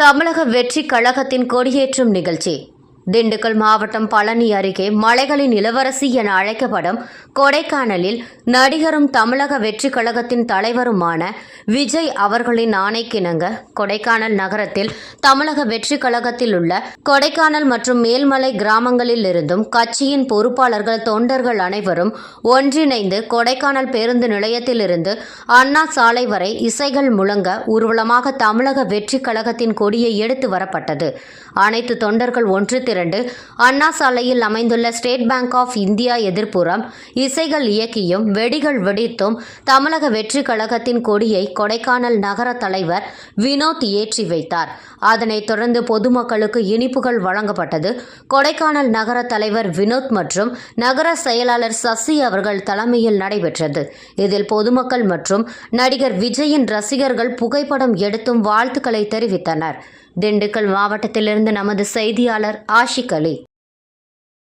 தமிழக வெற்றி கழகத்தின் கொடியேற்றும் நிகழ்ச்சி திண்டுக்கல் மாவட்டம் பழனி அருகே மலைகளின் இளவரசி என அழைக்கப்படும் கொடைக்கானலில் நடிகரும் தமிழக வெற்றி கழகத்தின் தலைவருமான விஜய் அவர்களின் ஆணைக்கிணங்க கொடைக்கானல் நகரத்தில் தமிழக வெற்றி கழகத்தில் உள்ள கொடைக்கானல் மற்றும் மேல்மலை கிராமங்களில் இருந்தும் கட்சியின் பொறுப்பாளர்கள் தொண்டர்கள் அனைவரும் ஒன்றிணைந்து கொடைக்கானல் பேருந்து நிலையத்திலிருந்து அண்ணா சாலை வரை இசைகள் முழங்க ஊர்வலமாக தமிழக வெற்றி கழகத்தின் கொடியை எடுத்து வரப்பட்டது. அனைத்து தொண்டர்கள் ஒன்று திரண்டு அண்ணா சாலையில் அமைந்துள்ள ஸ்டேட் பேங்க் ஆஃப் இந்தியா எதிர்ப்புறம் இசைகள் இயக்கியும் வெடிகள் வெடித்தும் தமிழக வெற்றி கழகத்தின் கொடியை கொடைக்கானல் நகர தலைவர் வினோத் ஏற்றி வைத்தார். அதனைத் தொடர்ந்து பொதுமக்களுக்கு இனிப்புகள் வழங்கப்பட்டது. கொடைக்கானல் நகர தலைவர் வினோத் மற்றும் நகர செயலாளர் சசி அவர்கள் தலைமையில் நடைபெற்றது. இதில் பொதுமக்கள் மற்றும் நடிகர் விஜயின் ரசிகர்கள் புகைப்படம் எடுத்தும் வாழ்த்துக்களை தெரிவித்தனர். திண்டுக்கல் மாவட்டத்திலிருந்து நமது செய்தியாளர் ஆஷிக் அலி.